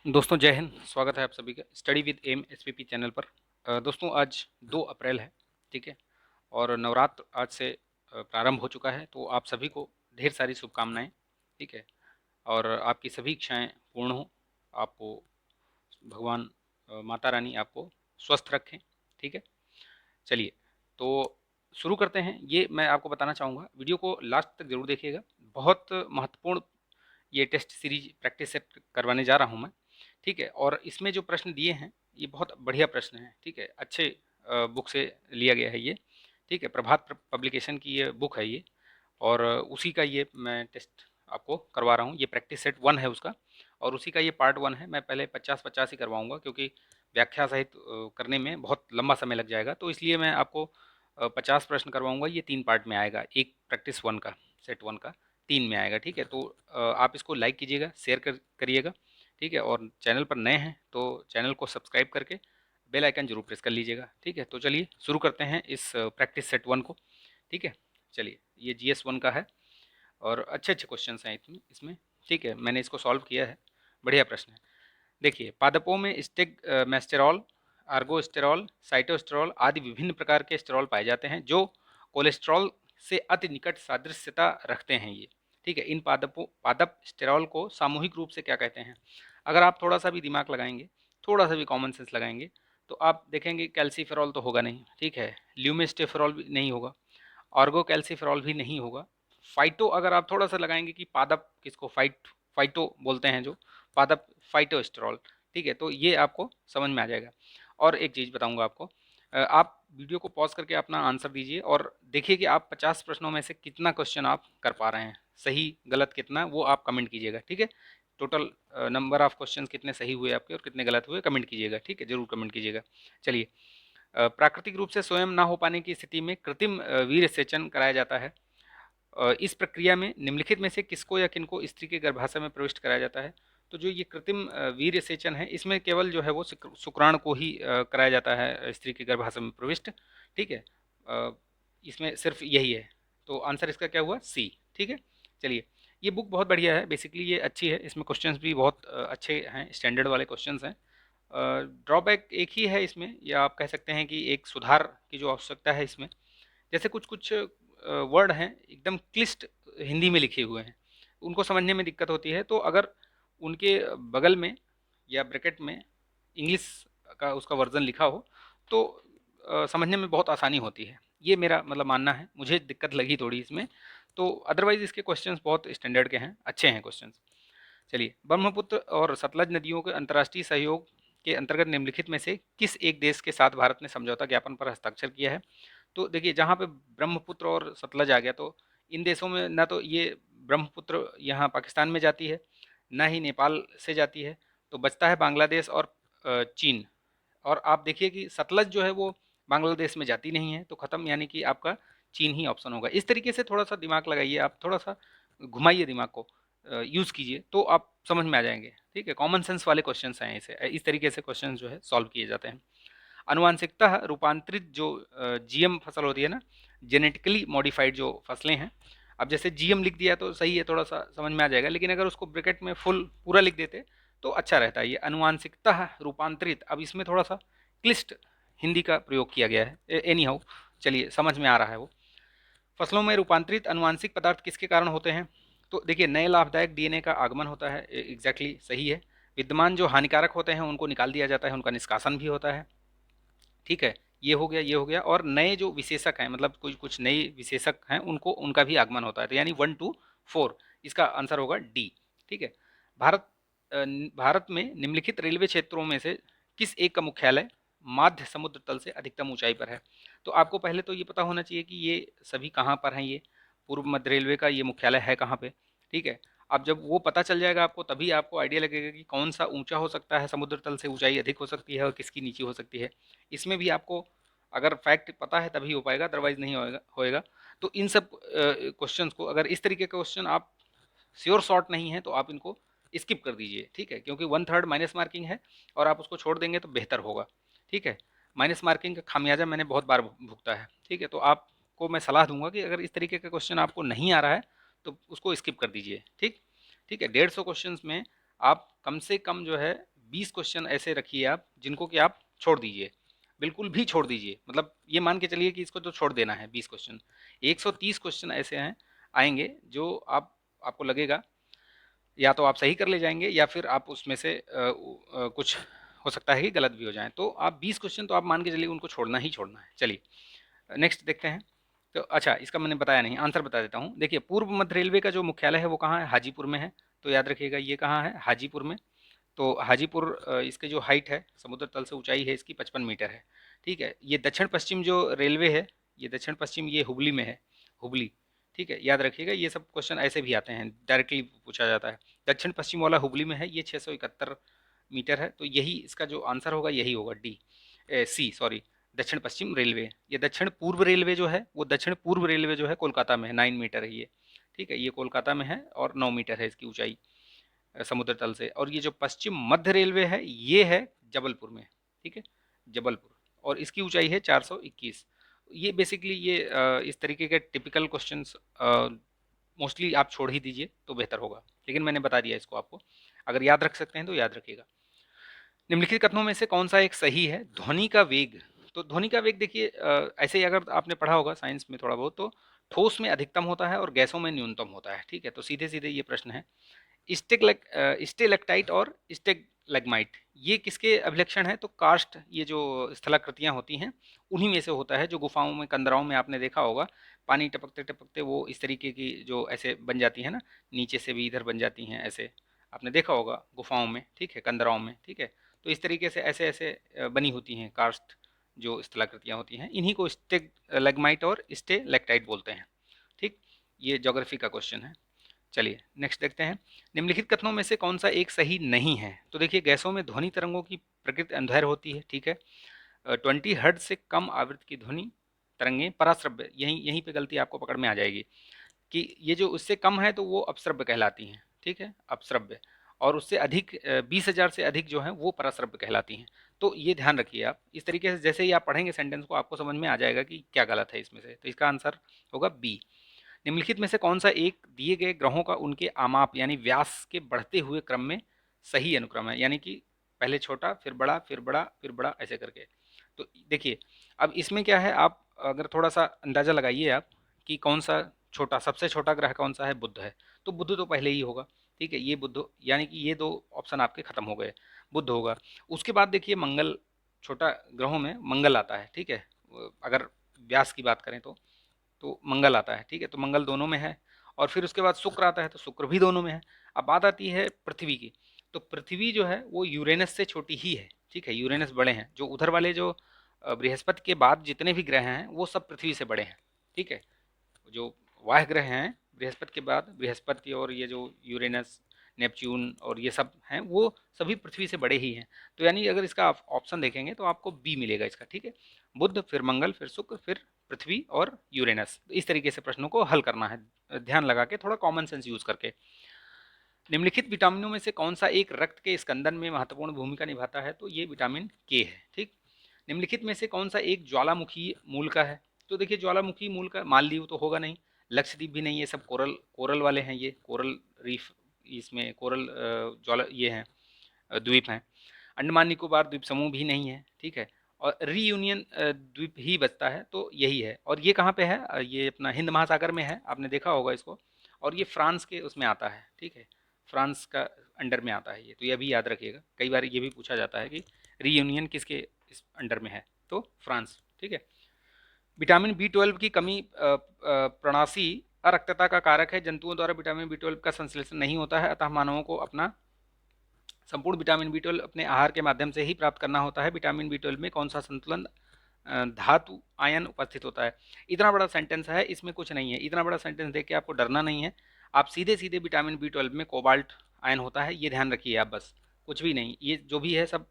दोस्तों जय हिंद। स्वागत है आप सभी का study with M SPP channel पर। दोस्तों आज 2 अप्रैल है, ठीक है, और नवरात्र आज से प्रारंभ हो चुका है, तो आप सभी को ढेर सारी शुभकामनाएं, ठीक है, और आपकी सभी इच्छाएं पूर्ण हो। आपको भगवान माता रानी आपको स्वस्थ रखें, ठीक है। चलिए, तो शुरू करते हैं। ये मैं आपको बताना चाहूँगा, वीडियो को लास्ट तक ज़रूर देखिएगा। बहुत महत्वपूर्ण ये टेस्ट सीरीज प्रैक्टिस सेट करवाने जा रहा हूँ मैं, ठीक है। और इसमें जो प्रश्न दिए हैं ये बहुत बढ़िया प्रश्न हैं, ठीक है, अच्छे बुक से लिया गया है ये, ठीक है। प्रभात पब्लिकेशन की ये बुक है ये, और उसी का ये मैं टेस्ट आपको करवा रहा हूँ। ये प्रैक्टिस सेट 1 है उसका, और उसी का ये पार्ट 1 है। मैं पहले 50-50 ही करवाऊँगा, क्योंकि व्याख्या सहित करने में बहुत लंबा समय लग जाएगा, तो इसलिए मैं आपको 50 प्रश्न करवाऊँगा। ये 3 पार्ट में आएगा, एक प्रैक्टिस 1 का, सेट 1 का 3 में आएगा, ठीक है। तो आप इसको लाइक कीजिएगा, शेयर करिएगा, ठीक है। और चैनल पर नए हैं तो चैनल को सब्सक्राइब करके बेल आइकन जरूर प्रेस कर लीजिएगा, ठीक है। तो चलिए शुरू करते हैं इस प्रैक्टिस सेट 1 को, ठीक है। चलिए, ये जीएस 1 का है और अच्छे अच्छे क्वेश्चन हैं इसमें, ठीक है। मैंने इसको सॉल्व किया है, बढ़िया प्रश्न है। देखिए, पादपों में मेस्टेरॉल, आर्गोस्टेरॉल, साइटोस्टेरॉल आदि विभिन्न प्रकार के स्टेरॉल पाए जाते हैं जो कोलेस्ट्रॉल से अति निकट सादृश्यता रखते हैं ये, ठीक है। इन पादप स्टेरॉल को सामूहिक रूप से क्या कहते हैं? अगर आप थोड़ा सा भी दिमाग लगाएंगे, थोड़ा सा भी कॉमन सेंस लगाएंगे, तो आप देखेंगे कैल्सीफेरॉल तो होगा नहीं, ठीक है। ल्यूमेस्टेफेरॉल भी नहीं होगा, ऑर्गो कैल्सीफेरॉल भी नहीं होगा। फाइटो अगर आप थोड़ा सा लगाएंगे कि पादप किसको फाइटो बोलते हैं, जो पादप फाइटोस्टेरॉल, ठीक है। तो ये आपको समझ में आ जाएगा। और एक चीज़ बताऊंगा आपको, आप वीडियो को पॉज करके अपना आंसर दीजिए और देखिए कि आप 50 प्रश्नों में से कितना क्वेश्चन आप कर पा रहे हैं, सही गलत कितना, वो आप कमेंट कीजिएगा, ठीक है। टोटल नंबर ऑफ क्वेश्चन कितने सही हुए आपके और कितने गलत हुए, कमेंट कीजिएगा, ठीक है, जरूर कमेंट कीजिएगा। चलिए, प्राकृतिक रूप से स्वयं ना हो पाने की स्थिति में कृत्रिम वीर्य सेचन कराया जाता है। इस प्रक्रिया में निम्नलिखित में से किसको या किनको स्त्री के गर्भाशय में प्रविष्ट कराया जाता है? तो जो ये कृत्रिम वीर्य सेचन है, इसमें केवल जो है वो शुक्राणु को ही कराया जाता है स्त्री के गर्भाशय में प्रविष्ट, ठीक है। अ, इसमें सिर्फ यही है, तो आंसर इसका क्या हुआ? सी, ठीक है। चलिए, ये बुक बहुत बढ़िया है, बेसिकली ये अच्छी है, इसमें क्वेश्चंस भी बहुत अच्छे हैं, स्टैंडर्ड वाले क्वेश्चंस हैं। ड्रॉबैक एक ही है इसमें, या आप कह सकते हैं कि एक सुधार की जो आवश्यकता है इसमें, जैसे कुछ कुछ वर्ड हैं एकदम क्लिष्ट हिंदी में लिखे हुए हैं, उनको समझने में दिक्कत होती है। तो अगर उनके बगल में या ब्रैकेट में इंग्लिश का उसका वर्जन लिखा हो तो समझने में बहुत आसानी होती है। ये मेरा मतलब मानना है, मुझे दिक्कत लगी थोड़ी इसमें। तो अदरवाइज़ इसके क्वेश्चंस बहुत स्टैंडर्ड के हैं, अच्छे हैं क्वेश्चंस। चलिए, ब्रह्मपुत्र और सतलज नदियों के अंतर्राष्ट्रीय सहयोग के अंतर्गत निम्नलिखित में से किस एक देश के साथ भारत ने समझौता ज्ञापन पर हस्ताक्षर किया है? तो देखिए, जहाँ पे ब्रह्मपुत्र और सतलज आ गया, तो इन देशों में ना तो ये ब्रह्मपुत्र यहाँ पाकिस्तान में जाती है, ना ही नेपाल से जाती है, तो बचता है बांग्लादेश और चीन। और आप देखिए कि सतलज जो है वो बांग्लादेश में जाती नहीं है, तो ख़त्म, यानी कि आपका चीन ही ऑप्शन होगा। इस तरीके से थोड़ा सा दिमाग लगाइए, आप थोड़ा सा घुमाइए दिमाग को, यूज़ कीजिए, तो आप समझ में आ जाएंगे, ठीक है। कॉमन सेंस वाले क्वेश्चन हैं इसे, इस तरीके से क्वेश्चन जो है सॉल्व किए जाते हैं। अनुवांशिकता रूपांतरित जो जीएम फसल होती है ना, जेनेटिकली मॉडिफाइड जो फसलें हैं, अब जैसे जीएम लिख दिया तो सही है, थोड़ा सा समझ में आ जाएगा, लेकिन अगर उसको ब्रैकेट में फुल पूरा लिख देते तो अच्छा रहता है। ये अनुवांशिकता रूपांतरित, अब इसमें थोड़ा सा क्लिष्ट हिंदी का प्रयोग किया गया है, एनी हाउ, चलिए समझ में आ रहा है वो। फसलों में रूपांतरित अनुवांशिक पदार्थ किसके कारण होते हैं? तो देखिए, नए लाभदायक डीएनए का आगमन होता है, एग्जैक्टली सही है। विद्यमान जो हानिकारक होते हैं उनको निकाल दिया जाता है, उनका निष्कासन भी होता है, ठीक है। ये हो गया, ये हो गया। और नए जो विशेषक हैं, मतलब कुछ कुछ नए विशेषक हैं, उनको उनका भी आगमन होता है, तो यानी 1 2 4, इसका आंसर होगा डी, ठीक है। भारत भारत में निम्नलिखित रेलवे क्षेत्रों में से किस एक का मुख्यालय माध्य समुद्र तल से अधिकतम ऊंचाई पर है? तो आपको पहले तो ये पता होना चाहिए कि ये सभी कहाँ पर हैं। ये पूर्व मध्य रेलवे का ये मुख्यालय है कहाँ पे, ठीक है। अब जब वो पता चल जाएगा आपको, तभी आपको आइडिया लगेगा कि कौन सा ऊंचा हो सकता है, समुद्र तल से ऊंचाई अधिक हो सकती है और किसकी नीची हो सकती है। इसमें भी आपको अगर फैक्ट पता है तभी हो पाएगा, अदरवाइज नहीं होएगा। तो इन सब क्वेश्चंस को, अगर इस तरीके के क्वेश्चन आप श्योर शॉर्ट नहीं है तो आप इनको स्किप कर दीजिए, ठीक है, क्योंकि 1/3 माइनस मार्किंग है और आप उसको छोड़ देंगे तो बेहतर होगा, ठीक है। माइनस मार्किंग का खामियाजा मैंने बहुत बार भुगता है, ठीक है। तो आपको मैं सलाह दूंगा कि अगर इस तरीके का क्वेश्चन आपको नहीं आ रहा है तो उसको स्किप कर दीजिए, ठीक, ठीक है। 150 क्वेश्चन में आप कम से कम जो है 20 क्वेश्चन ऐसे रखिए आप जिनको कि आप छोड़ दीजिए, बिल्कुल भी छोड़ दीजिए, मतलब ये मान के चलिए कि इसको तो छोड़ देना है 20 क्वेश्चन। 130 क्वेश्चन ऐसे हैं आएंगे जो आपको लगेगा या तो आप सही कर ले जाएंगे या फिर आप उसमें से कुछ हो सकता है कि गलत भी हो जाए। तो आप 20 क्वेश्चन तो आप मान के चलिए उनको छोड़ना ही छोड़ना है। चलिए नेक्स्ट देखते हैं। तो अच्छा, इसका मैंने बताया नहीं, आंसर बता देता हूँ। देखिए, पूर्व मध्य रेलवे का जो मुख्यालय है वो कहाँ है? हाजीपुर में है। तो याद रखिएगा ये कहाँ है? हाजीपुर में। तो हाजीपुर, इसके जो हाइट है समुद्र तल से ऊंचाई है इसकी 55 मीटर है। ठीक है, ये दक्षिण पश्चिम जो रेलवे है, ये दक्षिण पश्चिम ये हुबली में है, हुबली। ठीक है, याद रखिएगा ये सब क्वेश्चन ऐसे भी आते हैं, डायरेक्टली पूछा जाता है। दक्षिण पश्चिम वाला हुबली में है, ये 671 मीटर है। तो यही इसका जो आंसर होगा यही होगा, डी, सी सॉरी, दक्षिण पश्चिम रेलवे। ये दक्षिण पूर्व रेलवे जो है, वो दक्षिण पूर्व रेलवे जो है कोलकाता में है, 9 मीटर है ये। ठीक है, ये कोलकाता में है और 9 मीटर है इसकी ऊंचाई समुद्र तल से। और ये जो पश्चिम मध्य रेलवे है ये है जबलपुर में। ठीक है, जबलपुर, और इसकी ऊंचाई है 421। ये बेसिकली ये इस तरीके के टिपिकल क्वेश्चंस मोस्टली आप छोड़ ही दीजिए तो बेहतर होगा, लेकिन मैंने बता दिया इसको आपको। अगर याद रख सकते हैं तो याद रखिएगा। निम्नलिखित कथनों में से कौन सा एक सही है? ध्वनि का वेग। तो ध्वनि का वेग देखिए, ऐसे ही अगर आपने पढ़ा होगा साइंस में थोड़ा बहुत, तो ठोस में अधिकतम होता है और गैसों में न्यूनतम होता है। ठीक है, तो सीधे सीधे ये प्रश्न है। स्टेलेक्टाइट और स्टेगलैग्माइट ये किसके अभिलक्षण है? तो कार्स्ट, ये जो स्थलाकृतियां होती हैं उन्हीं में से होता है, जो गुफाओं में, कंदराओं में आपने देखा होगा, पानी टपकते टपकते वो इस तरीके की जो ऐसे बन जाती है ना, नीचे से भी इधर बन जाती हैं ऐसे, आपने देखा होगा गुफाओं में। ठीक है, कंदराओं में। ठीक है, तो इस तरीके से ऐसे ऐसे बनी होती हैं कार्स्ट जो स्थलाकृतियां होती हैं, इन्हीं को स्टेगलैग्माइट और स्टेलेक्टाइट बोलते हैं। ठीक, ये ज्योग्राफी का क्वेश्चन है। चलिए नेक्स्ट देखते हैं। निम्नलिखित कथनों में से कौन सा एक सही नहीं है? तो देखिए, गैसों में ध्वनि तरंगों की प्रकृति अंधेर होती है। ठीक है, 20 हर्ट्ज से कम आवृत्ति की ध्वनि तरंगें पराश्रव्य, यहीं यहीं पे गलती आपको पकड़ में आ जाएगी कि ये जो उससे कम है तो वो अपश्रव्य कहलाती हैं। ठीक है, अपश्रव्य। और उससे अधिक 20,000 से अधिक जो है वो पराश्रव्य कहलाती हैं। तो ये ध्यान रखिए आप, इस तरीके से जैसे ही आप पढ़ेंगे सेंटेंस को आपको समझ में आ जाएगा कि क्या गलत है इसमें से। तो इसका आंसर होगा बी। निम्नलिखित में से कौन सा एक दिए गए ग्रहों का उनके आमाप यानी व्यास के बढ़ते हुए क्रम में सही अनुक्रम है? यानी कि पहले छोटा, फिर बड़ा, फिर बड़ा, फिर बड़ा, ऐसे करके। तो देखिए, अब इसमें क्या है, आप अगर थोड़ा सा अंदाजा लगाइए आप कि कौन सा छोटा, सबसे छोटा ग्रह कौन सा है? बुध है। तो बुध तो पहले ही होगा। ठीक है, ये बुध, यानी कि ये दो ऑप्शन आपके खत्म हो गए, बुध होगा। उसके बाद देखिए मंगल, छोटा ग्रहों में मंगल आता है। ठीक है, अगर व्यास की बात करें तो मंगल आता है। ठीक है, तो मंगल दोनों में है। और फिर उसके बाद शुक्र आता है, तो शुक्र भी दोनों में है। अब बात आती है पृथ्वी की। तो पृथ्वी जो है वो यूरेनस से छोटी ही है। ठीक है, यूरेनस बड़े हैं, जो उधर वाले जो बृहस्पति के बाद जितने भी ग्रह हैं वो सब पृथ्वी से बड़े हैं। ठीक है, जो वाह ग्रह हैं बृहस्पति के बाद, बृहस्पति और ये जो यूरेनस, नेपच्यून और ये सब हैं, वो सभी पृथ्वी से बड़े ही हैं। तो यानी अगर इसका आप ऑप्शन देखेंगे तो आपको बी मिलेगा इसका। ठीक है, बुध, फिर मंगल, फिर शुक्र, फिर पृथ्वी और यूरेनस। इस तरीके से प्रश्नों को हल करना है, ध्यान लगा के, थोड़ा कॉमन सेंस यूज करके। निम्नलिखित विटामिनों में से कौन सा एक रक्त के स्कंदन में महत्वपूर्ण भूमिका निभाता है? तो ये विटामिन के है। ठीक, निम्नलिखित में से कौन सा एक ज्वालामुखी मूल का है? तो देखिए, ज्वालामुखी मूल का मालदीव तो होगा नहीं, लक्षद्वीप भी नहीं, ये सब कोरल कोरल वाले हैं, ये कोरल रीफ, इसमें कोरल ज्वाला ये हैं, द्वीप हैं। अंडमान निकोबार द्वीप समूह भी नहीं है। ठीक है, और रीयूनियन द्वीप ही बचता है, तो यही है। और ये कहाँ पे है? ये अपना हिंद महासागर में है, आपने देखा होगा इसको। और ये फ्रांस के उसमें आता है। ठीक है, फ्रांस का अंडर में आता है ये, तो यह भी याद रखिएगा। कई बार ये भी पूछा जाता है कि रीयूनियन किसके इस अंडर में है, तो फ्रांस। ठीक है, विटामिन बी 12 की कमी प्रणाशी अरक्तता का कारक है। जंतुओं द्वारा विटामिन बी 12 का संश्लेषण नहीं होता है, अतः मानवों को अपना संपूर्ण विटामिन बी 12 अपने आहार के माध्यम से ही प्राप्त करना होता है। विटामिन बी 12 में कौन सा संतुलन धातु आयन उपस्थित होता है? इतना बड़ा सेंटेंस है, इसमें कुछ नहीं है। इतना बड़ा सेंटेंस देख के आपको डरना नहीं है। आप सीधे सीधे विटामिन बी 12 में कोबाल्ट आयन होता है, ये ध्यान रखिए आप, बस कुछ भी नहीं। ये जो भी है सब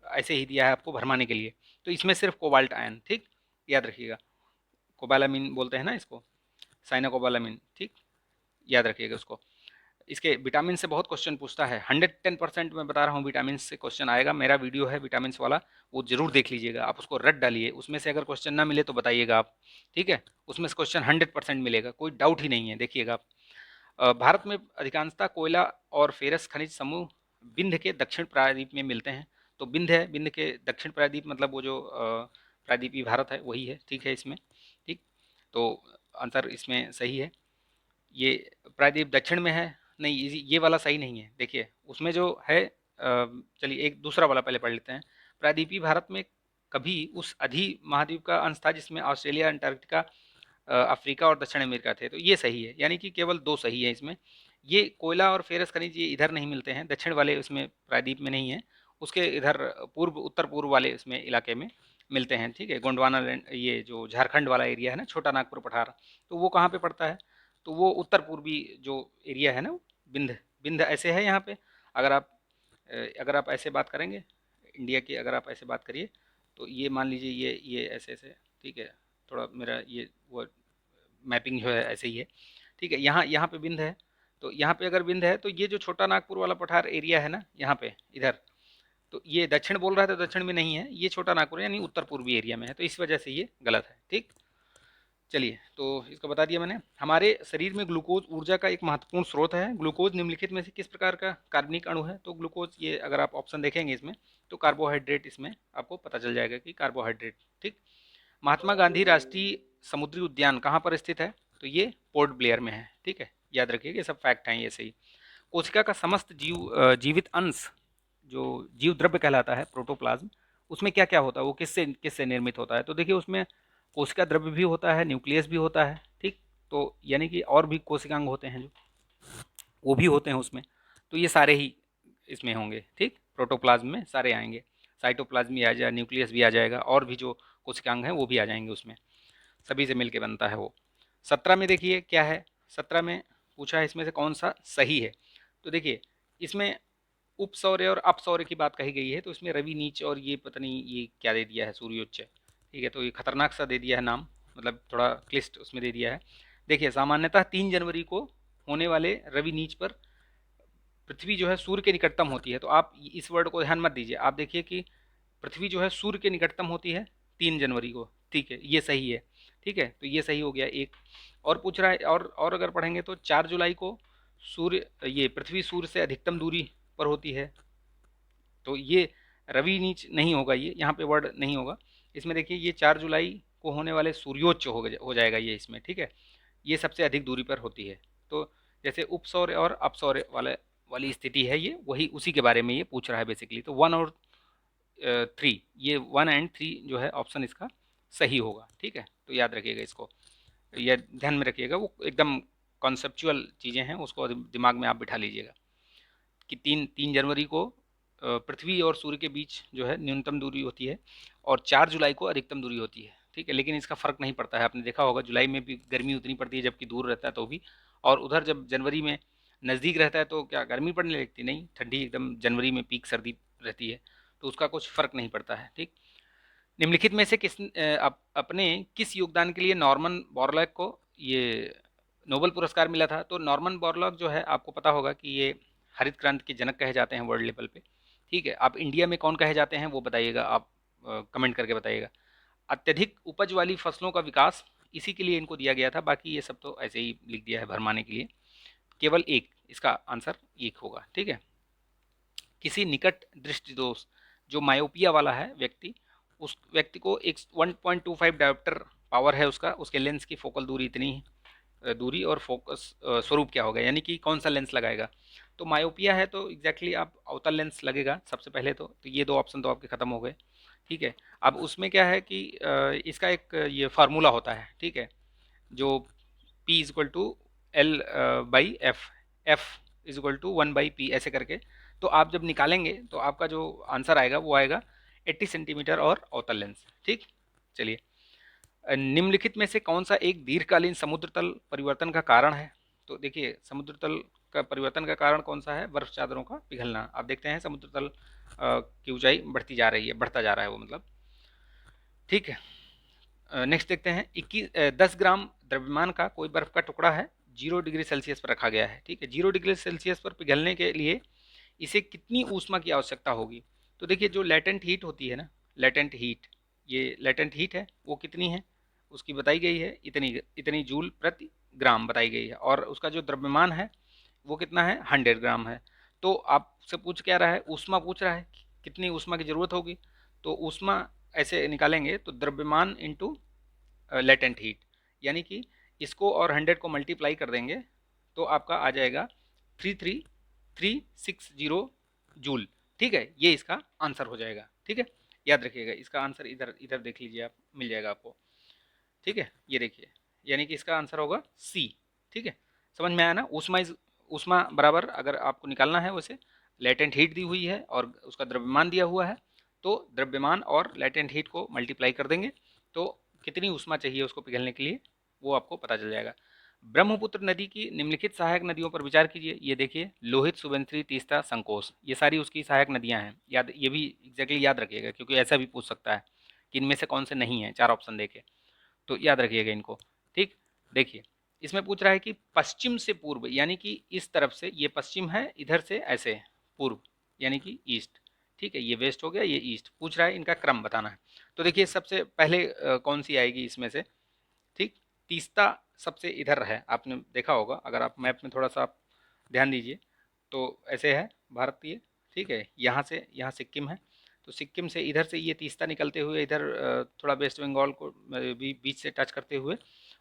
ऐसे ही दिया है आपको भरमाने के लिए। तो इसमें सिर्फ कोबाल्ट आयन, ठीक, याद रखिएगा। कोबालामिन बोलते हैं ना इसको, साइनाकोबालामिन। ठीक, याद रखिएगा उसको। इसके विटामिन से बहुत क्वेश्चन पूछता है, 110% मैं बता रहा हूँ विटामिन से क्वेश्चन आएगा। मेरा वीडियो है विटामिन वाला, वो जरूर देख लीजिएगा, आप उसको रट डालिए, उसमें से अगर क्वेश्चन ना मिले तो बताइएगा आप। ठीक है, उसमें से क्वेश्चन 100% मिलेगा, कोई डाउट ही नहीं है। देखिएगा आप, भारत में अधिकांशतः कोयला और फेरस खनिज समूह विंध्य के दक्षिण प्रायद्वीप में मिलते हैं। तो विंध्य है, विंध्य के दक्षिण प्रायद्वीप मतलब वो जो प्रायद्वीपीय भारत है वही है, ठीक है इसमें। ठीक, तो आंसर इसमें सही है। ये प्रायद्वीप दक्षिण में है, नहीं ये वाला सही नहीं है। देखिए उसमें जो है चलिए एक दूसरा वाला पहले पढ़ लेते हैं। प्रायद्वीपीय भारत में कभी उस अधि महाद्वीप का अंश था जिसमें ऑस्ट्रेलिया, अंटार्कटिका, अफ्रीका और दक्षिण अमेरिका थे। तो ये सही है, यानी कि केवल दो सही है इसमें। ये कोयला और फेरस खनिज ये इधर नहीं मिलते हैं, दक्षिण वाले उसमें प्रायद्वीप में नहीं है, उसके इधर पूर्व उत्तर पूर्व वाले उसमें इलाके में मिलते हैं। ठीक है, गोंडवाना लैंड, ये जो झारखंड वाला एरिया है ना, छोटा नागपुर पठार, तो वो कहाँ पे पड़ता है? तो वो उत्तर पूर्वी जो एरिया है ना, बिंद बिंद ऐसे है यहाँ पे। अगर आप अगर आप ऐसे बात करेंगे इंडिया की, अगर आप ऐसे बात करिए तो ये मान लीजिए ये ऐसे ऐसे, ठीक है, थोड़ा मेरा ये वो मैपिंग जो है ऐसे ही है। ठीक है, यहाँ यहाँ पे बिंद है, तो यहाँ पे अगर बिंद है तो ये जो छोटा नागपुर वाला पठार एरिया है ना यहाँ पे इधर, तो ये दक्षिण बोल रहा है तो दक्षिण में नहीं है, ये छोटा नागपुर यानी उत्तर पूर्वी एरिया में है, तो इस वजह से ये गलत है। ठीक, चलिए तो इसको बता दिया मैंने। हमारे शरीर में ग्लूकोज ऊर्जा का एक महत्वपूर्ण स्रोत है। ग्लूकोज निम्नलिखित में से किस प्रकार का कार्बनिक अणु है? तो ग्लूकोज, ये अगर आप ऑप्शन देखेंगे इसमें तो कार्बोहाइड्रेट, इसमें आपको पता चल जाएगा कि कार्बोहाइड्रेट। ठीक, महात्मा गांधी राष्ट्रीय समुद्री उद्यान कहाँ पर स्थित है? तो ये पोर्ट ब्लेयर में है। ठीक है, याद रखिएगा, ये सब फैक्ट हैं ये सही। कोशिका का समस्त जीवित अंश जो जीव द्रव्य कहलाता है, प्रोटोप्लाज्म, उसमें क्या क्या होता है, वो किससे किससे निर्मित होता है? तो देखिए उसमें कोशिका द्रव्य भी होता है, न्यूक्लियस भी होता है। ठीक, तो यानी कि और भी कोशिकांग होते हैं जो, वो भी होते हैं उसमें, तो ये सारे ही इसमें होंगे। ठीक, प्रोटोप्लाज्म में सारे आएंगे, साइटोप्लाज्म भी आ जाए, न्यूक्लियस भी आ जाएगा, और भी जो कोशिकांग हैं वो भी आ जाएंगे उसमें, सभी से मिलके बनता है वो। 17 में देखिए क्या है, 17 में पूछा है इसमें से कौन सा सही है। तो देखिए इसमें उपसौर्य और अपसौर्य की बात कही गई है, तो इसमें रवि नीच और ये पता नहीं ये क्या दे दिया है, सूर्योच्च। ठीक है, तो ये खतरनाक सा दे दिया है नाम, मतलब थोड़ा क्लिष्ट उसमें दे दिया है। देखिए सामान्यतः 3 जनवरी को होने वाले रवि नीच पर पृथ्वी जो है सूर्य के निकटतम होती है। तो आप इस वर्ड को ध्यान मत दीजिए, आप देखिए कि पृथ्वी जो है सूर्य के निकटतम होती है 3 जनवरी को। ठीक है, ये सही है। ठीक है, तो ये सही हो गया एक। और पूछ रहा है, और अगर पढ़ेंगे तो 4 जुलाई को सूर्य, ये पृथ्वी सूर्य से अधिकतम दूरी पर होती है। तो ये रवि नीच नहीं होगा, ये यहाँ पे वर्ड नहीं होगा इसमें। देखिए ये 4 जुलाई को होने वाले सूर्योच्च हो जाएगा ये इसमें। ठीक है, ये सबसे अधिक दूरी पर होती है। तो जैसे उपसौर्य और अपसौर्य वाली स्थिति है, ये वही उसी के बारे में ये पूछ रहा है बेसिकली। तो 1 और 3, ये 1 एंड 3 जो है ऑप्शन इसका सही होगा। ठीक है, तो याद रखिएगा इसको, ये ध्यान में रखिएगा, वो एकदम कॉन्सेप्चुअल चीज़ें हैं, उसको दिमाग में आप बिठा लीजिएगा कि 3 जनवरी को पृथ्वी और सूर्य के बीच जो है न्यूनतम दूरी होती है, और 4 जुलाई को अधिकतम दूरी होती है। ठीक है, लेकिन इसका फ़र्क नहीं पड़ता है, आपने देखा होगा जुलाई में भी गर्मी उतनी पड़ती है जबकि दूर रहता है तो भी, और उधर जब जनवरी में नज़दीक रहता है तो क्या गर्मी पड़ने लगती? नहीं, ठंडी एकदम जनवरी में पीक सर्दी रहती है, तो उसका कुछ फ़र्क नहीं पड़ता है। ठीक, निम्नलिखित में से अपने किस योगदान के लिए नॉर्मन बोरलॉग को ये नोबेल पुरस्कार मिला था? तो नॉर्मन बोरलॉग जो है आपको पता होगा कि ये हरित क्रांति के जनक कहे जाते हैं वर्ल्ड लेवल पे। ठीक है, आप इंडिया में कौन कहे जाते हैं वो बताइएगा, आप कमेंट करके बताइएगा। अत्यधिक उपज वाली फसलों का विकास, इसी के लिए इनको दिया गया था, बाकी ये सब तो ऐसे ही लिख दिया है भरमाने के लिए। केवल एक, इसका आंसर एक होगा। ठीक है, किसी निकट दृष्टि दोष, जो मायोपिया वाला है व्यक्ति, उस व्यक्ति को एक 1.25 डायोप्टर पावर है उसका, उसके लेंस की फोकल दूरी इतनी दूरी और फोकस स्वरूप क्या होगा, यानी कि कौन सा लेंस लगाएगा? तो मायोपिया है तो एग्जैक्टली आप अवतल लेंस लगेगा सबसे पहले तो ये दो ऑप्शन तो आपके ख़त्म हो गए। ठीक है, अब उसमें क्या है कि इसका एक ये फार्मूला होता है। ठीक है, जो P is equal to L by F is equal to 1/p ऐसे करके, तो आप जब निकालेंगे तो आपका जो आंसर आएगा वो आएगा 80 सेंटीमीटर और अवतल लेंस। ठीक, चलिए निम्नलिखित में से कौन सा एक दीर्घकालीन समुद्र तल परिवर्तन का कारण है? तो देखिए समुद्र तल का परिवर्तन का कारण कौन सा है? बर्फ चादरों का पिघलना। आप देखते हैं समुद्र तल की ऊंचाई बढ़ती जा रही है, बढ़ता जा रहा है वो मतलब। ठीक है, नेक्स्ट देखते हैं 10 ग्राम द्रव्यमान का कोई बर्फ का टुकड़ा है, 0 डिग्री सेल्सियस पर रखा गया है। ठीक है, 0 डिग्री सेल्सियस पर पिघलने के लिए इसे कितनी ऊष्मा की आवश्यकता होगी? तो देखिए जो लेटेंट हीट होती है ना, लेटेंट हीट, ये लेटेंट हीट है, वो कितनी है उसकी बताई गई है, इतनी इतनी जूल प्रति ग्राम बताई गई है, और उसका जो द्रव्यमान है वो कितना है? 100 ग्राम है। तो आपसे पूछ क्या रहा है, ऊष्मा पूछ रहा है, कितनी ऊष्मा की ज़रूरत होगी। तो ऊष्मा ऐसे निकालेंगे तो द्रव्यमान इंटू लेटेंट हीट, यानी कि इसको और 100 को मल्टीप्लाई कर देंगे तो आपका आ जाएगा 33360 जूल। ठीक है, ये इसका आंसर हो जाएगा। ठीक है, याद रखिएगा इसका आंसर इधर इधर देख लीजिए आप, मिल जाएगा आपको। ठीक है, ये देखिए, यानी कि इसका आंसर होगा सी। ठीक है, समझ में आया ना। ऊष्मा बराबर अगर आपको निकालना है वैसे लेटेंट हीट दी हुई है और उसका द्रव्यमान दिया हुआ है, तो द्रव्यमान और लेटेंट हीट को मल्टीप्लाई कर देंगे तो कितनी ऊष्मा चाहिए उसको पिघलने के लिए वो आपको पता चल जाएगा। ब्रह्मपुत्र नदी की निम्नलिखित सहायक नदियों पर विचार कीजिए। ये देखिए, लोहित, सुबंसिरी, तीस्ता, संकोश, ये सारी उसकी सहायक नदियां हैं। याद, ये भी एग्जैक्टली याद रखिएगा क्योंकि ऐसा भी पूछ सकता है कि इनमें से कौन से नहीं है, 4 ऑप्शन देके, तो याद रखिएगा इनको। ठीक, देखिए इसमें पूछ रहा है कि पश्चिम से पूर्व, यानी कि इस तरफ से, ये पश्चिम है, इधर से ऐसे पूर्व यानी कि ईस्ट। ठीक है, ये वेस्ट हो गया, ये ईस्ट। पूछ रहा है इनका क्रम बताना है। तो देखिए सबसे पहले कौन सी आएगी इसमें से। ठीक, तीस्ता सबसे इधर है, आपने देखा होगा अगर आप मैप में थोड़ा सा आप ध्यान दीजिए तो ऐसे है भारतीय। ठीक है, यहाँ सिक्किम है, तो सिक्किम से इधर से ये तीस्ता निकलते हुए इधर थोड़ा वेस्ट बंगाल को भी बीच से टच करते हुए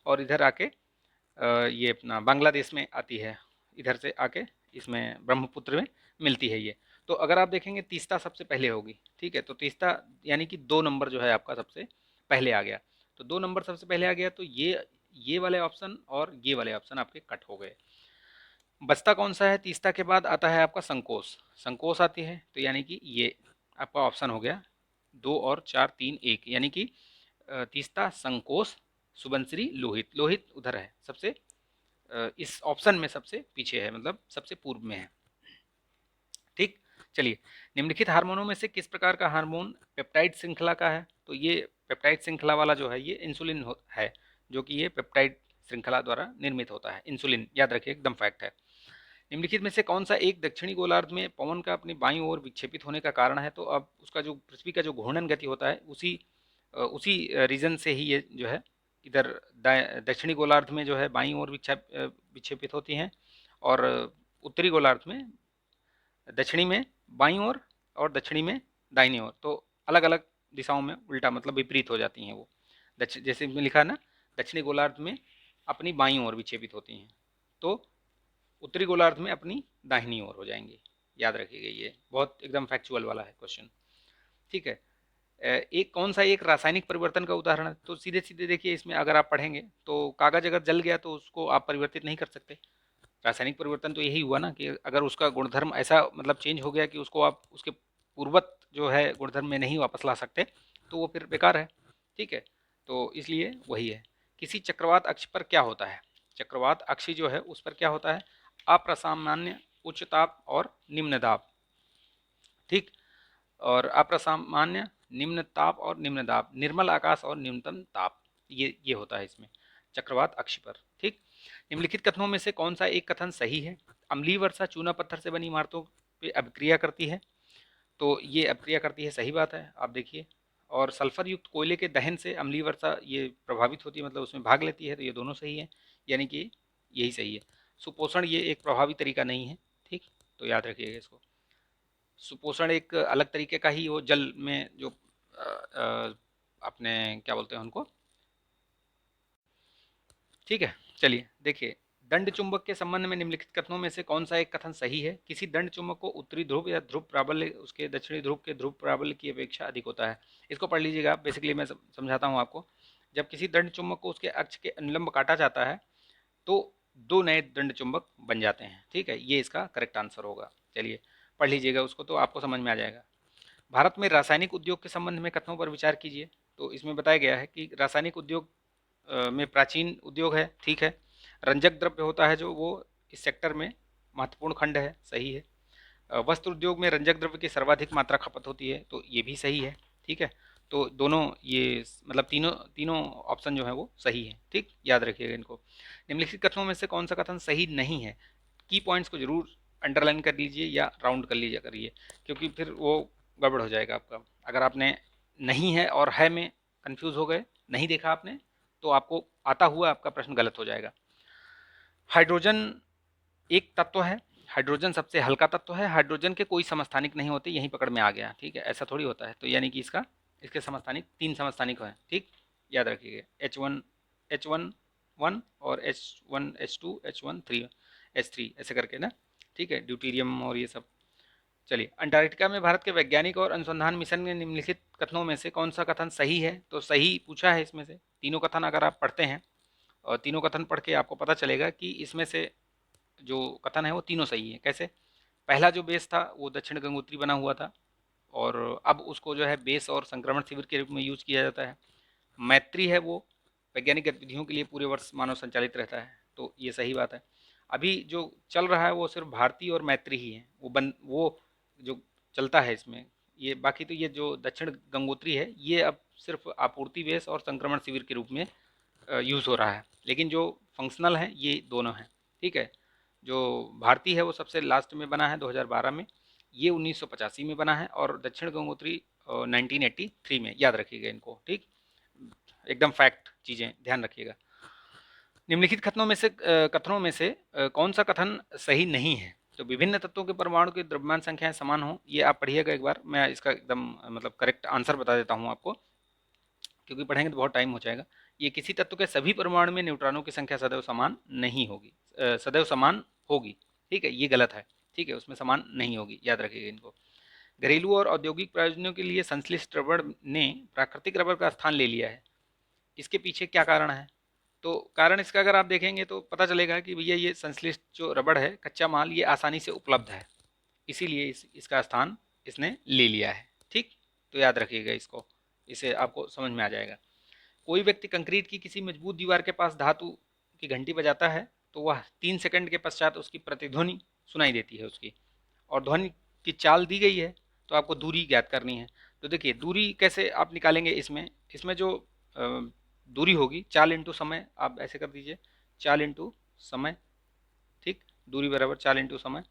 और इधर आके ये अपना बांग्लादेश में आती है, इधर से आके इसमें ब्रह्मपुत्र में मिलती है ये। तो अगर आप देखेंगे तीस्ता सबसे पहले होगी। ठीक है, तो तीस्ता यानी कि 2 नंबर जो है आपका सबसे पहले आ गया। तो 2 नंबर सबसे पहले आ गया, तो ये वाले ऑप्शन और ये वाले ऑप्शन आपके कट हो गए। बचता कौन सा है, तीस्ता के बाद आता है आपका संकोच। संकोच आती है, तो यानी कि ये आपका ऑप्शन हो गया 2 और 4 3 1, यानी कि तीस्ता, संकोच, सुबंसिरी, लोहित। लोहित उधर है सबसे इस ऑप्शन में सबसे पीछे है, मतलब सबसे पूर्व में है। ठीक, चलिए, निम्नलिखित हार्मोनों में से किस प्रकार का हार्मोन पेप्टाइड श्रृंखला का है। तो ये पेप्टाइड श्रृंखला वाला जो है ये इंसुलिन है, जो कि ये पेप्टाइड श्रृंखला द्वारा निर्मित होता है। इंसुलिन याद रखिए, एकदम फैक्ट है। निम्नलिखित में से कौन सा एक दक्षिणी गोलार्ध में पवन का अपनी बाईं ओर विक्षेपित होने का कारण है। तो अब उसका जो पृथ्वी का जो घूर्णन गति होता है उसी रीजन से ही ये जो है इधर दक्षिणी गोलार्ध में जो है बाईं ओर विक्षेपित होती हैं और उत्तरी गोलार्ध में, दक्षिणी में बाईं ओर और दक्षिणी में दाहिनी ओर, तो अलग अलग दिशाओं में उल्टा मतलब विपरीत हो जाती हैं वो। जैसे इसमें लिखा है ना, दक्षिणी गोलार्ध में अपनी बाईं ओर विक्षेपित होती हैं, तो उत्तरी गोलार्ध में अपनी दाहिनी ओर हो जाएंगी। याद रखिएगा, ये बहुत एकदम फैक्चुअल वाला है क्वेश्चन। ठीक है, एक कौन सा एक रासायनिक परिवर्तन का उदाहरण है। तो सीधे सीधे देखिए, इसमें अगर आप पढ़ेंगे तो कागज अगर जल गया तो उसको आप परिवर्तित नहीं कर सकते। रासायनिक परिवर्तन तो यही हुआ ना कि अगर उसका गुणधर्म ऐसा मतलब चेंज हो गया कि उसको आप उसके पूर्वत जो है गुणधर्म में नहीं वापस ला सकते, तो वो फिर बेकार है। ठीक है, तो इसलिए वही है। किसी चक्रवात अक्ष पर क्या होता है। चक्रवात अक्ष जो है उस पर क्या होता है, अप्रसामान्य उच्च ताप और निम्न दाब। ठीक, और अप्रसामान्य निम्न ताप और निम्न दाब, निर्मल आकाश और न्यूनतम ताप, ये होता है इसमें चक्रवात अक्ष पर। ठीक, निम्नलिखित कथनों में से कौन सा एक कथन सही है। अम्लीय वर्षा चूना पत्थर से बनी इमारतों पे अभिक्रिया करती है। तो ये अभिक्रिया करती है, सही बात है, आप देखिए। और सल्फर युक्त कोयले के दहन से अम्लीय वर्षा ये प्रभावित होती है, मतलब उसमें भाग लेती है, तो ये दोनों सही है, यानी कि यही सही है। सुपोषण ये एक प्रभावी तरीका नहीं है। ठीक, तो याद रखिएगा इसको। सुपोषण एक अलग तरीके का ही, वो जल में जो अपने क्या बोलते हैं उनको। ठीक है, चलिए देखिए, दंड चुंबक के संबंध में निम्नलिखित कथनों में से कौन सा एक कथन सही है। किसी दंड चुंबक को उत्तरी ध्रुव या ध्रुव प्राबल्य उसके दक्षिणी ध्रुव के ध्रुव प्राबल्य की अपेक्षा अधिक होता है। इसको पढ़ लीजिएगा आप, बेसिकली मैं समझाता हूँ आपको। जब किसी दंड चुंबक को उसके अक्ष के अनुलंब काटा जाता है तो 2 नए दंड चुंबक बन जाते हैं। ठीक है, ये इसका करेक्ट आंसर होगा। चलिए पढ़ लीजिएगा उसको तो आपको समझ में आ जाएगा। भारत में रासायनिक उद्योग के संबंध में कथनों पर विचार कीजिए। तो इसमें बताया गया है कि रासायनिक उद्योग में प्राचीन उद्योग है। ठीक है, रंजक द्रव्य होता है जो वो इस सेक्टर में महत्वपूर्ण खंड है, सही है। वस्त्र उद्योग में रंजक द्रव्य की सर्वाधिक मात्रा खपत होती है, तो ये भी सही है। ठीक है, तो दोनों ये मतलब तीनों तीनों ऑप्शन जो है वो सही है। ठीक, याद रखिएगा इनको। निम्नलिखित कथनों में से कौन सा कथन सही नहीं है। की पॉइंट्स को जरूर अंडरलाइन कर लीजिए या राउंड कर लीजिए करिए, क्योंकि फिर वो गड़बड़ हो जाएगा आपका। अगर आपने नहीं है और है में कंफ्यूज हो गए, नहीं देखा आपने, तो आपको आता हुआ आपका प्रश्न गलत हो जाएगा। हाइड्रोजन एक तत्व है, हाइड्रोजन सबसे हल्का तत्व है, हाइड्रोजन के कोई समस्थानिक नहीं होते, यहीं पकड़ में आ गया, ठीक है, ऐसा थोड़ी होता है। तो यानी कि इसके समस्थानिक 3 समस्थानिक हैं, ठीक, याद रखिएगा, H1 और H1 H2 H3 ऐसे करके ना, ठीक है, ड्यूटीरियम और ये सब। चलिए, अंटार्कटिका में भारत के वैज्ञानिक और अनुसंधान मिशन के निम्नलिखित कथनों में से कौन सा कथन सही है? तो सही पूछा है इसमें से, तीनों कथन अगर आप पढ़ते हैं और तीनों कथन पढ़ के आपको पता चलेगा कि इसमें से जो कथन है वो तीनों सही है। कैसे? पहला जो बेस था वो दक्षिण गंगोत्री बना हुआ था और अब उसको जो है बेस और संक्रमण शिविर के रूप में यूज किया जाता है। मैत्री है वो वैज्ञानिक गतिविधियों के लिए पूरे वर्ष मानव संचालित रहता है, तो ये सही बात है। अभी जो चल रहा है वो सिर्फ भारती और मैत्री ही है, वो जो चलता है इसमें, ये बाकी तो ये जो दक्षिण गंगोत्री है ये अब सिर्फ आपूर्ति बेस और संक्रमण शिविर के रूप में यूज़ हो रहा है, लेकिन जो फंक्शनल है ये दोनों हैं, ठीक है। जो भारतीय है वो सबसे लास्ट में बना है 2012 में, ये 1985 में बना है और दक्षिण गंगोत्री 1983 में, याद रखिएगा इनको, ठीक, एकदम फैक्ट चीज़ें ध्यान रखिएगा। निम्नलिखित कथनों में से कौन सा कथन सही नहीं है? तो विभिन्न तत्वों के परमाणु की द्रव्यमान संख्याएं समान हो, ये आप पढ़िएगा एक बार, मैं इसका एकदम मतलब करेक्ट आंसर बता देता हूँ आपको, क्योंकि पढ़ेंगे तो बहुत टाइम हो जाएगा। ये किसी तत्व के सभी परमाणु में न्यूट्रॉनों की संख्या सदैव समान नहीं होगी, सदैव समान होगी, ठीक है, ये गलत है, ठीक है, उसमें समान नहीं होगी, याद रखिएगा इनको। घरेलू और औद्योगिक प्रयोजनों के लिए संश्लिष्ट रबड़ ने प्राकृतिक रबड़ का स्थान ले लिया है, इसके पीछे क्या कारण है? तो कारण इसका अगर आप देखेंगे तो पता चलेगा कि भैया ये संश्लिष्ट जो रबड़ है, कच्चा माल, ये आसानी से उपलब्ध है, इसीलिए इसका स्थान इसने ले लिया है, ठीक। तो याद रखिएगा इसको, इसे आपको समझ में आ जाएगा। कोई व्यक्ति कंक्रीट की किसी मजबूत दीवार के पास धातु की घंटी बजाता है तो वह 3 सेकंड के पश्चात उसकी प्रतिध्वनि सुनाई देती है उसकी, और ध्वनि की चाल दी गई है तो आपको दूरी ज्ञात करनी है। तो देखिए दूरी कैसे आप निकालेंगे, इसमें जो दूरी होगी चाल इंटू समय, आप ऐसे कर दीजिए, चाल इंटू समय, ठीक, दूरी बराबर चाल इंटू समय,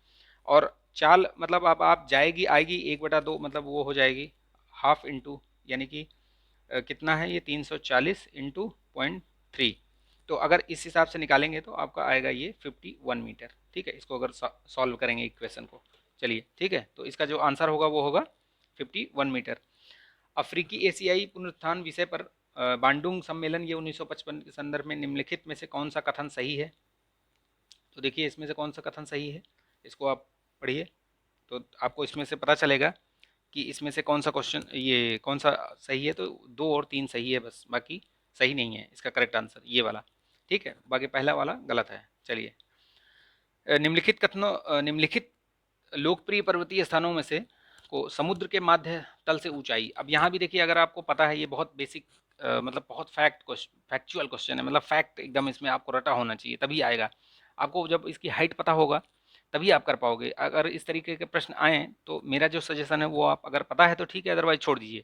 और चाल मतलब अब आप जाएगी आएगी 1/2 मतलब वो हो जाएगी हाफ इंटू, यानी कि कितना है ये 340 इंटू 0.3, तो अगर इस हिसाब से निकालेंगे तो आपका आएगा ये 51 मीटर, ठीक है, इसको अगर सॉल्व करेंगे इक्वेशन को। चलिए ठीक है, तो इसका जो आंसर होगा वो होगा 51 मीटर। अफ्रीकी एशियाई पुनरुत्थान विषय पर बांडुंग सम्मेलन ये 1955 के संदर्भ में निम्नलिखित में से कौन सा कथन सही है? तो देखिए इसमें से कौन सा कथन सही है, इसको आप पढ़िए तो आपको इसमें से पता चलेगा कि इसमें से कौन सा क्वेश्चन, ये कौन सा सही है। तो 2 और 3 सही है बस, बाकी सही नहीं है इसका करेक्ट आंसर ये वाला, ठीक है, बाकी पहला वाला गलत है। चलिए, निम्नलिखित लोकप्रिय पर्वतीय स्थानों में से को समुद्र के माध्य तल से ऊंचाई, अब यहाँ भी देखिए अगर आपको पता है, ये बहुत बेसिक मतलब बहुत फैक्चुअल क्वेश्चन है, मतलब फैक्ट एकदम इसमें आपको रटा होना चाहिए तभी आएगा। आपको जब इसकी हाइट पता होगा तभी आप कर पाओगे। अगर इस तरीके के प्रश्न आए तो मेरा जो सजेशन है वो, आप अगर पता है तो ठीक है, अदरवाइज छोड़ दीजिए।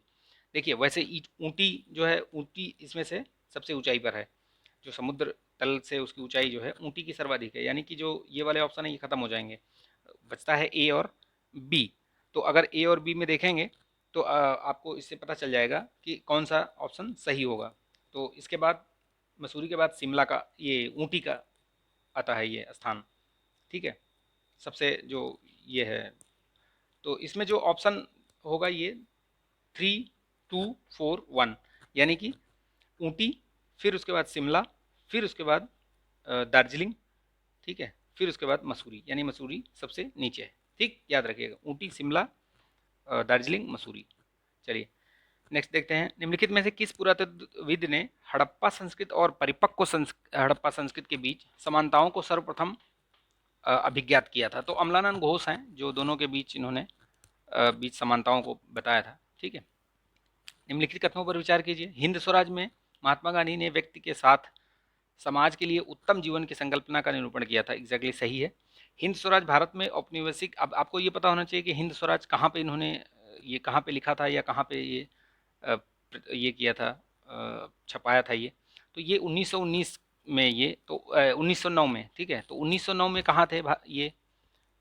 देखिए वैसे ऊटी जो है, ऊटी इसमें से सबसे ऊंचाई पर है, जो समुद्र तल से उसकी ऊंचाई जो है ऊटी की सर्वाधिक है, यानी कि जो ये वाले ऑप्शन है ये खत्म हो जाएंगे, बचता है ए और बी। तो अगर ए और बी में देखेंगे तो आपको इससे पता चल जाएगा कि कौन सा ऑप्शन सही होगा। तो इसके बाद मसूरी के बाद शिमला का, ये ऊटी का आता है ये स्थान, ठीक है, सबसे जो ये है। तो इसमें जो ऑप्शन होगा ये 3, 2, 4, 1, यानी कि ऊटी, फिर उसके बाद शिमला, फिर उसके बाद दार्जिलिंग, ठीक है, फिर उसके बाद मसूरी, यानी मसूरी सबसे नीचे है, ठीक, याद रखिएगा, ऊटी, शिमला, दार्जिलिंग, मसूरी। चलिए नेक्स्ट देखते हैं, निम्नलिखित में से किस पुरातत्वविद ने हड़प्पा संस्कृत और परिपक्व हड़प्पा संस्कृत के बीच समानताओं को सर्वप्रथम अभिज्ञात किया था? तो अमलानंद घोष हैं जो दोनों के बीच इन्होंने बीच समानताओं को बताया था, ठीक है। निम्नलिखित कथनों पर विचार कीजिए, हिंद स्वराज में महात्मा गांधी ने व्यक्ति के साथ समाज के लिए उत्तम जीवन की संकल्पना का निरूपण किया था, एग्जैक्टली सही है। हिंद स्वराज भारत में औपनिवेशिक, अब आपको ये पता होना चाहिए कि हिंद स्वराज कहाँ पे इन्होंने ये कहाँ पे लिखा था या कहाँ पे ये किया था, छपाया था ये, तो ये 1919 में, ये तो 1909 में, ठीक है, तो 1909 में कहाँ थे ये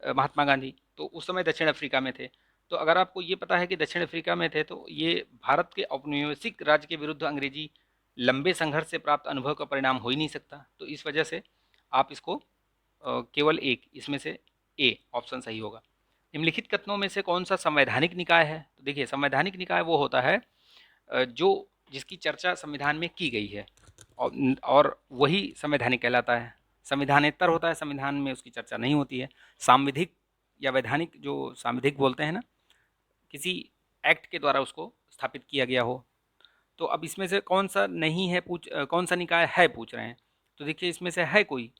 महात्मा गांधी? तो उस समय दक्षिण अफ्रीका में थे। तो अगर आपको ये पता है कि दक्षिण अफ्रीका में थे तो ये भारत के औपनिवेशिक राज्य के विरुद्ध अंग्रेजी लंबे संघर्ष से प्राप्त अनुभव का परिणाम हो ही नहीं सकता। तो इस वजह से आप इसको केवल एक, इसमें से ए ऑप्शन सही होगा। निम्नलिखित कथनों में से कौन सा संवैधानिक निकाय है? तो देखिए, संवैधानिक निकाय वो होता है जो जिसकी चर्चा संविधान में की गई है और वही संवैधानिक कहलाता है। संविधानेतर होता है, संविधान में उसकी चर्चा नहीं होती है। सांविधिक या वैधानिक, जो सांविधिक बोलते हैं ना, किसी एक्ट के द्वारा उसको स्थापित किया गया हो। तो अब इसमें से कौन सा नहीं है, कौन सा निकाय है पूछ रहे हैं। तो देखिए, इसमें से है कोई,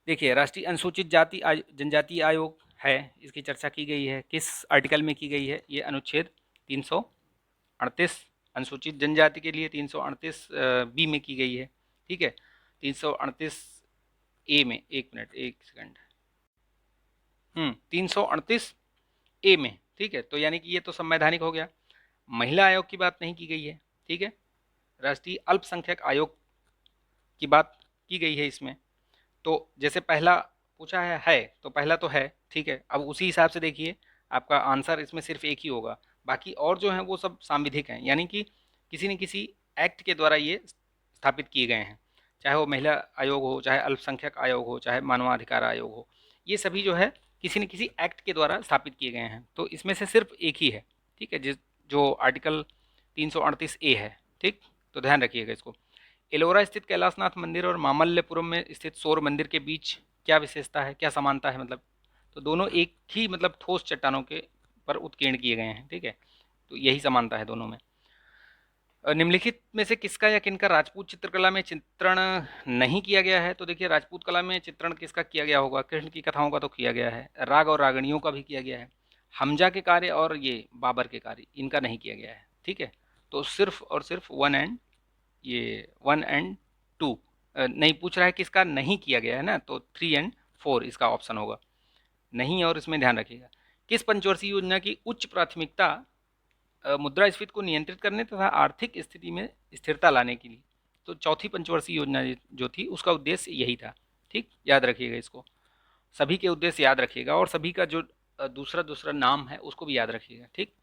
देखिए राष्ट्रीय अनुसूचित जाति जनजाति आयोग है, इसकी चर्चा की गई है। किस आर्टिकल में की गई है? ये अनुच्छेद 338 अनुसूचित जनजाति के लिए 338 बी में की गई है, ठीक है। 338 ए में, एक मिनट एक सेकंड, 338 ए में, ठीक है। तो यानी कि ये तो संवैधानिक हो गया। महिला आयोग की बात नहीं की गई है, ठीक है। राष्ट्रीय अल्पसंख्यक आयोग की बात की गई है इसमें। तो जैसे पहला पूछा है तो पहला तो है, ठीक है। अब उसी हिसाब से देखिए, आपका आंसर इसमें सिर्फ एक ही होगा। बाकी और जो हैं वो सब सांविधिक हैं, यानी कि किसी न किसी एक्ट के द्वारा ये स्थापित किए गए हैं। चाहे वो महिला आयोग हो, चाहे अल्पसंख्यक आयोग हो, चाहे मानवाधिकार आयोग हो, ये सभी जो है किसी न किसी एक्ट के द्वारा स्थापित किए गए हैं। तो इसमें से सिर्फ एक ही है, ठीक है, जो आर्टिकल 338 ए है, ठीक। तो ध्यान रखिएगा इसको। एलोरा स्थित कैलाशनाथ मंदिर और मामल्लपुरम में स्थित सौर मंदिर के बीच क्या विशेषता है, क्या समानता है? मतलब तो दोनों एक ही मतलब ठोस चट्टानों के पर उत्कीर्ण किए गए हैं, ठीक है। तो यही समानता है दोनों में। निम्नलिखित में से किसका या किनका राजपूत चित्रकला में चित्रण नहीं किया गया है? तो देखिए, राजपूत कला में चित्रण किसका किया गया होगा? कृष्ण की कथाओं का तो किया गया है, राग और रागणियों का भी किया गया है। हमजा के कार्य और ये बाबर के कार्य, इनका नहीं किया गया है, ठीक है। तो सिर्फ और सिर्फ 1 एंड 2 नहीं पूछ रहा है, किसका नहीं किया गया है ना, तो 3 एंड 4 इसका ऑप्शन होगा नहीं। और इसमें ध्यान रखिएगा, किस पंचवर्षीय योजना की उच्च प्राथमिकता मुद्रास्फीति को नियंत्रित करने तथा आर्थिक स्थिति में स्थिरता लाने के लिए? तो चौथी पंचवर्षीय योजना जो थी उसका उद्देश्य यही था, ठीक। याद रखिएगा इसको, सभी के उद्देश्य याद रखिएगा और सभी का जो दूसरा दूसरा नाम है उसको भी याद रखिएगा, ठीक।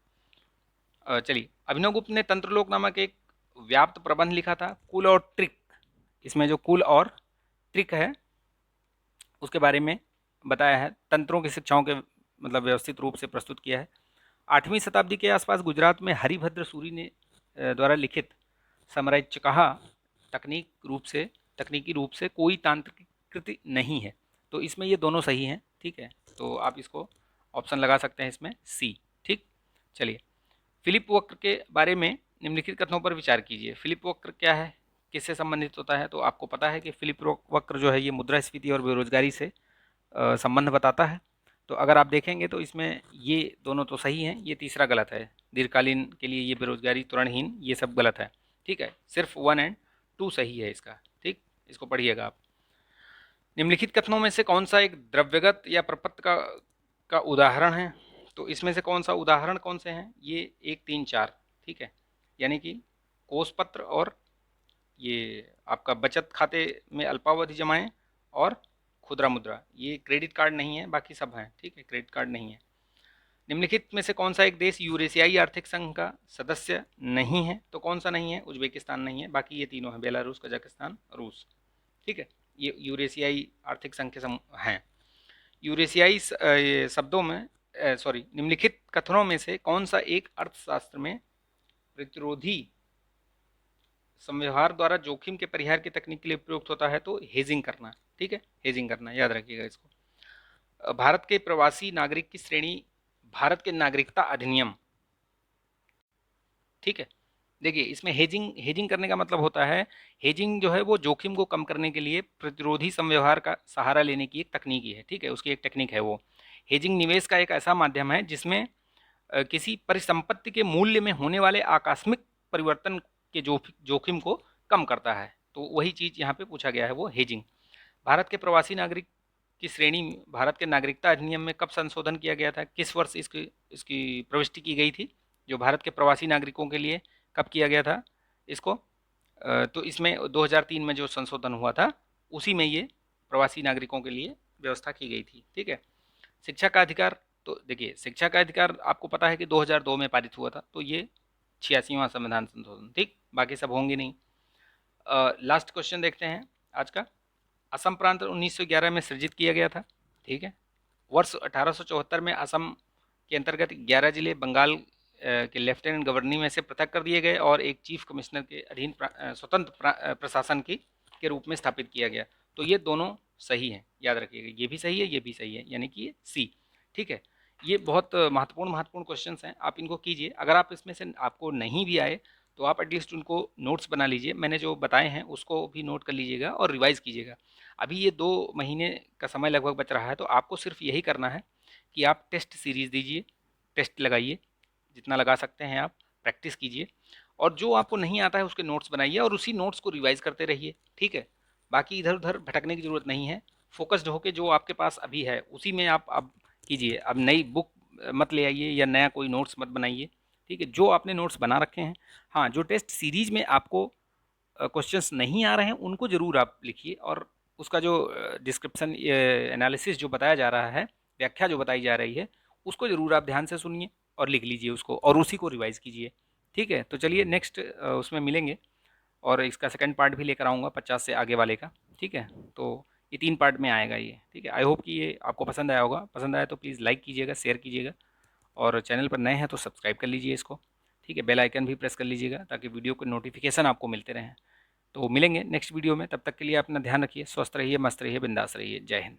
चलिए, अभिनवगुप्त ने तंत्रलोक नामक एक व्याप्त प्रबंध लिखा था। कुल और ट्रिक, इसमें जो कुल और ट्रिक है उसके बारे में बताया है। तंत्रों की शिक्षाओं के मतलब व्यवस्थित रूप से प्रस्तुत किया है। 8वीं शताब्दी के आसपास गुजरात में हरिभद्र सूरी ने द्वारा लिखित समरैचकहा तकनीकी रूप से कोई तांत्रिक कृति नहीं है। तो इसमें ये दोनों सही हैं, ठीक है। तो आप इसको ऑप्शन लगा सकते हैं इसमें सी, ठीक। चलिए, फिलिप वक्र के बारे में निम्नलिखित कथनों पर विचार कीजिए। फिलिप वक्र क्या है, किससे संबंधित होता है? तो आपको पता है कि फिलिप वक्र जो है ये मुद्रास्फीति और बेरोजगारी से संबंध बताता है। तो अगर आप देखेंगे तो इसमें ये दोनों तो सही हैं, ये तीसरा गलत है। दीर्घकालीन के लिए ये बेरोजगारी त्वरणहीन, ये सब गलत है, ठीक है। सिर्फ 1 एंड 2 सही है इसका, ठीक। इसको पढ़िएगा आप। निम्नलिखित कथनों में से कौन सा एक द्रव्यगत या प्रपत्र का उदाहरण है? तो इसमें से कौन सा उदाहरण कौन से हैं? ये 1, 3, 4, ठीक है। यानी कि कोष पत्र और ये आपका बचत खाते में अल्पावधि जमाएं और खुदरा मुद्रा, ये क्रेडिट कार्ड नहीं है, बाकी सब हैं, ठीक है। क्रेडिट कार्ड नहीं है। निम्नलिखित में से कौन सा एक देश यूरेशियाई आर्थिक संघ का सदस्य नहीं है? तो कौन सा नहीं है? उज्बेकिस्तान नहीं है, बाकी ये तीनों हैं, बेलारूस, कजाकिस्तान, रूस, ठीक है। ये यूरेशियाई आर्थिक संघ के हैं। यूरेशियाई शब्दों में सॉरी, निम्नलिखित कथनों में से कौन सा एक अर्थशास्त्र में प्रतिरोधी संव्यवहार द्वारा जोखिम के परिहार की तकनीक के लिए प्रयुक्त होता है? तो हेजिंग करना, ठीक है। हेजिंग करना, याद रखिएगा इसको। भारत के प्रवासी नागरिक की श्रेणी, भारत के नागरिकता अधिनियम, ठीक है। देखिए, इसमें हेजिंग करने का मतलब होता है, हेजिंग जो है वो जोखिम को कम करने के लिए प्रतिरोधी संव्यवहार का सहारा लेने की एक तकनीक है, ठीक है। उसकी एक टेक्निक है वो। हेजिंग निवेश का एक ऐसा माध्यम है जिसमें किसी परिसंपत्ति के मूल्य में होने वाले आकस्मिक परिवर्तन के जोखिम को कम करता है। तो वही चीज़ यहाँ पे पूछा गया है, वो हेजिंग। भारत के प्रवासी नागरिक की श्रेणी भारत के नागरिकता अधिनियम में कब संशोधन किया गया था? किस वर्ष इसकी प्रविष्टि की गई थी? जो भारत के प्रवासी नागरिकों के लिए कब किया गया था इसको? तो इसमें 2003 में जो संशोधन हुआ था उसी में ये प्रवासी नागरिकों के लिए व्यवस्था की गई थी, ठीक है। शिक्षा का अधिकार, तो देखिए, शिक्षा का अधिकार आपको पता है कि 2002 में पारित हुआ था, तो ये 86वां संविधान संशोधन, ठीक। बाकी सब होंगे नहीं। लास्ट क्वेश्चन देखते हैं आज का। असम प्रांत 1911 में सृजित किया गया था, ठीक है। वर्ष 1874 में असम के अंतर्गत 11 जिले बंगाल के लेफ्टिनेंट गवर्नर में से पृथक कर दिए गए और एक चीफ कमिश्नर के अधीन स्वतंत्र प्रशासन की के रूप में स्थापित किया गया। तो ये दोनों सही हैं, याद रखिएगा, ये भी सही है, ये भी सही है, यानी कि ये सी। ठीक है, ये बहुत महत्वपूर्ण क्वेश्चंस हैं, आप इनको कीजिए। अगर आप इसमें से आपको नहीं भी आए तो आप एटलीस्ट उनको नोट्स बना लीजिए, मैंने जो बताए हैं उसको भी नोट कर लीजिएगा और रिवाइज़ कीजिएगा। अभी ये 2 महीने का समय लगभग बच रहा है, तो आपको सिर्फ यही करना है कि आप टेस्ट सीरीज़ दीजिए, टेस्ट लगाइए, जितना लगा सकते हैं आप, प्रैक्टिस कीजिए, और जो आपको नहीं आता है उसके नोट्स बनाइए और उसी नोट्स को रिवाइज़ करते रहिए। ठीक है, बाकी इधर-उधर भटकने की ज़रूरत नहीं है, फ़ोकस्ड होके जो आपके पास अभी है उसी में आप अब कीजिए। अब नई बुक मत ले आइए या नया कोई नोट्स मत बनाइए। ठीक है, जो आपने नोट्स बना रखे हैं, हाँ, जो टेस्ट सीरीज़ में आपको क्वेश्चंस नहीं आ रहे हैं उनको ज़रूर आप लिखिए, और उसका जो डिस्क्रिप्शन एनालिसिस जो बताया जा रहा है, व्याख्या जो बताई जा रही है, उसको ज़रूर आप ध्यान से सुनिए और लिख लीजिए उसको, और उसी को रिवाइज़ कीजिए। ठीक है, तो चलिए नेक्स्ट उसमें मिलेंगे, और इसका सेकंड पार्ट भी लेकर आऊँगा 50 से आगे वाले का। ठीक है, तो ये 3 पार्ट में आएगा ये। ठीक है, आई होप कि ये आपको पसंद आया होगा। पसंद आया तो प्लीज़ लाइक कीजिएगा, शेयर कीजिएगा, और चैनल पर नए हैं तो सब्सक्राइब कर लीजिए इसको। ठीक है, बेल आइकन भी प्रेस कर लीजिएगा ताकि वीडियो के नोटिफिकेशन आपको मिलते रहें। तो मिलेंगे नेक्स्ट वीडियो में, तब तक के लिए अपना ध्यान रखिए, स्वस्थ रहिए, मस्त रहिए, बिंदास रहिए। जय हिंद।